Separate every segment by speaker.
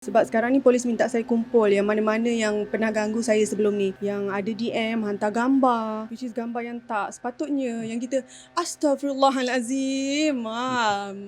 Speaker 1: Sebab sekarang ni polis minta saya kumpul yang mana-mana yang pernah ganggu saya sebelum ni. Yang ada DM, hantar gambar. Which is gambar yang tak sepatutnya. Yang kita, Astaghfirullahalazim.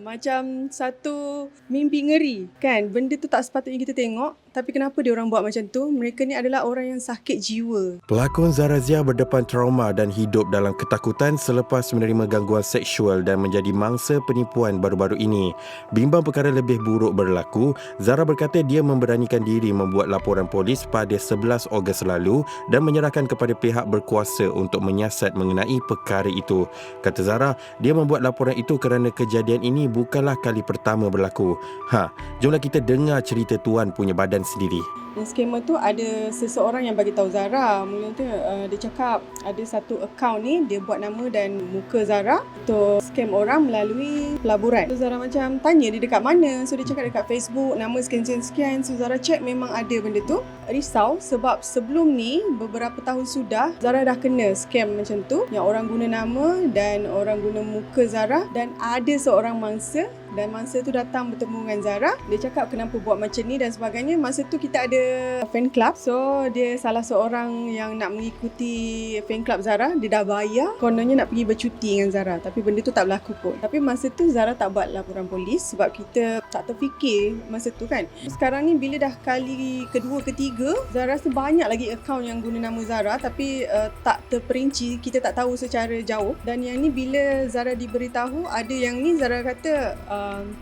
Speaker 1: Macam satu mimpi ngeri. Kan? Benda tu tak sepatutnya kita tengok. Tapi kenapa dia orang buat macam tu? Mereka ni adalah orang yang sakit jiwa.
Speaker 2: Pelakon Zara Zia berdepan trauma dan hidup dalam ketakutan selepas menerima gangguan seksual dan menjadi mangsa penipuan baru-baru ini. Bimbang perkara lebih buruk berlaku, Zara berkata dia memberanikan diri membuat laporan polis pada 11 Ogos lalu dan menyerahkan kepada pihak berkuasa untuk menyiasat mengenai perkara itu. Kata Zara, dia membuat laporan itu kerana kejadian ini bukanlah kali pertama berlaku. Jomlah kita dengar cerita tuan punya badan sendiri.
Speaker 1: Yang skema tu ada seseorang yang bagi tahu Zara. Mula tu dia cakap ada satu akaun ni dia buat nama dan muka Zara untuk scam orang melalui pelaburan. So Zara macam tanya dia dekat mana. So dia cakap dekat Facebook, nama sekian-sekian. So Zara check memang ada benda tu. Risau sebab sebelum ni beberapa tahun sudah Zara dah kena scam macam tu. Yang orang guna nama dan orang guna muka Zara dan ada seorang mangsa dan mangsa tu datang bertemu dengan Zara. Dia cakap kenapa buat macam ni dan sebagainya. Masa tu kita ada fan club. So dia salah seorang yang nak mengikuti fan club Zara. Dia dah bayar. Kononnya nak pergi bercuti dengan Zara. Tapi benda tu tak berlaku pun. Tapi masa tu Zara tak buat laporan polis sebab kita tak terfikir masa tu kan. Sekarang ni bila dah kali kedua, ketiga, Zara rasa banyak lagi akaun yang guna nama Zara tapi tak terperinci. Kita tak tahu secara jauh. Dan yang ni bila Zara diberitahu ada yang ni Zara kata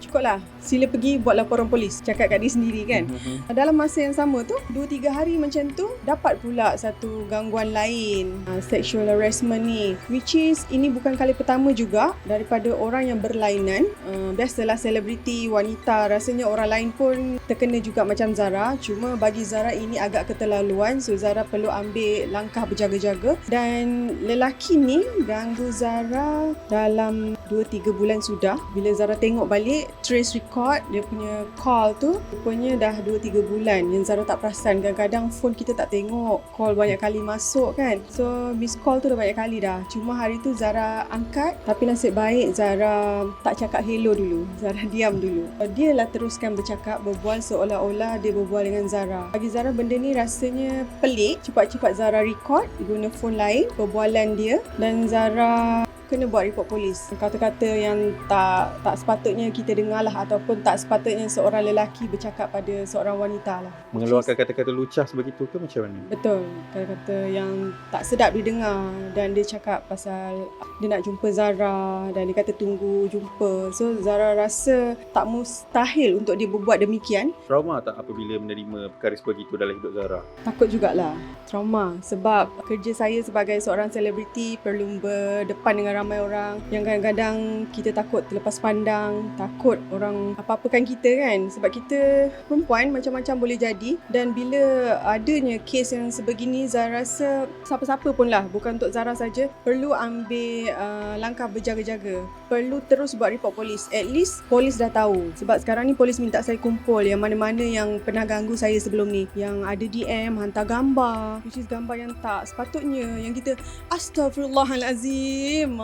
Speaker 1: cukuplah, sila pergi buat laporan polis. Cakap kat dia sendiri kan. Dalam masa yang sama tu 2-3 hari macam tu dapat pula satu gangguan lain, sexual harassment ni, which is ini bukan kali pertama juga daripada orang yang berlainan. Biasalah selebriti, wanita, rasanya orang lain pun terkena juga macam Zara. Cuma bagi Zara ini agak keterlaluan. So Zara perlu ambil langkah berjaga-jaga. Dan lelaki ni ganggu Zara dalam 2-3 bulan sudah. Bila Zara tengok balik trace record dia punya call tu, rupanya dah 2-3 bulan yang Zara tak perasan. Kadang-kadang phone kita tak tengok, call banyak kali masuk kan. So miss call tu dah banyak kali dah. Cuma hari tu Zara angkat, tapi nasib baik Zara tak cakap hello dulu. Zara diam dulu. Dia lah teruskan bercakap, berbual seolah-olah dia berbual dengan Zara. Bagi Zara benda ni rasanya pelik. Cepat-cepat Zara record guna phone lain perbualan dia dan Zara kena buat report polis. Kata-kata yang tak sepatutnya kita dengar lah, ataupun tak sepatutnya seorang lelaki bercakap pada seorang wanita lah.
Speaker 3: Mengeluarkan kata-kata lucah sebegitu ke macam mana?
Speaker 1: Betul. Kata-kata yang tak sedap didengar. Dan dia cakap pasal dia nak jumpa Zara dan dia kata tunggu jumpa. So Zara rasa tak mustahil untuk dia berbuat demikian.
Speaker 3: Trauma tak apabila menerima perkara sebegitu dalam hidup Zara?
Speaker 1: Takut jugalah. Trauma. Sebab kerja saya sebagai seorang selebriti perlu berdepan dengan ramai orang yang kadang-kadang kita takut terlepas pandang, takut orang apa-apakan kita kan. Sebab kita perempuan macam-macam boleh jadi. Dan bila adanya kes yang sebegini, Zara rasa siapa-siapa pun lah, bukan untuk Zara saja, perlu ambil langkah berjaga-jaga. Perlu terus buat report polis. At least polis dah tahu. Sebab sekarang ni polis minta saya kumpul yang mana-mana yang pernah ganggu saya sebelum ni. Yang ada DM, hantar gambar, which is gambar yang tak sepatutnya. Yang kita Astaghfirullahalazim.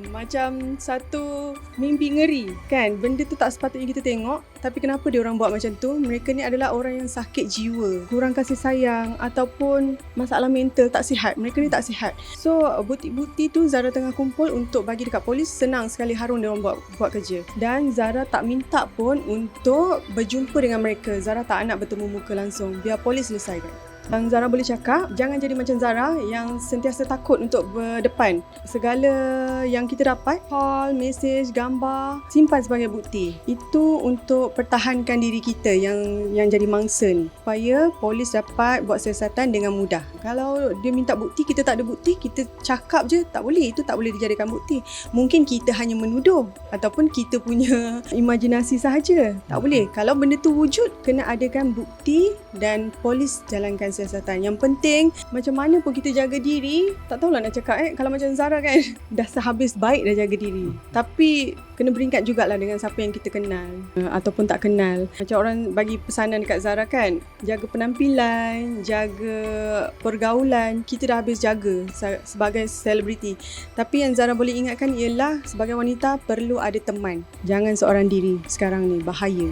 Speaker 1: Macam satu mimpi ngeri kan. Benda tu tak sepatutnya kita tengok. Tapi kenapa dia orang buat macam tu? Mereka ni adalah orang yang sakit jiwa, kurang kasih sayang ataupun masalah mental tak sihat. Mereka ni tak sihat. So bukti-bukti tu Zara tengah kumpul untuk bagi dekat polis. Senang sekali harun dia orang buat kerja. Dan Zara tak minta pun untuk berjumpa dengan mereka. Zara tak nak bertemu muka langsung. Biar polis selesaikan. Dan Zara boleh cakap, jangan jadi macam Zara yang sentiasa takut untuk berdepan. Segala yang kita dapat, call, message, gambar, simpan sebagai bukti. Itu untuk pertahankan diri kita yang jadi mangsa ni. Supaya polis dapat buat siasatan dengan mudah. Kalau dia minta bukti, kita tak ada bukti, kita cakap je, tak boleh. Itu tak boleh dijadikan bukti. Mungkin kita hanya menuduh ataupun kita punya imajinasi sahaja. Tak boleh. Kalau benda tu wujud, kena adakan bukti dan polis jalankan siasatan. Yang penting macam mana pun kita jaga diri. Tak tahulah nak cakap kalau macam Zara kan dah sehabis baik dah jaga diri. Tapi kena beringat jugalah dengan siapa yang kita kenal ataupun tak kenal. Macam orang bagi pesanan dekat Zara kan, jaga penampilan, jaga pergaulan. Kita dah habis jaga sebagai selebriti. Tapi yang Zara boleh ingatkan ialah sebagai wanita perlu ada teman. Jangan seorang diri sekarang ni, bahaya.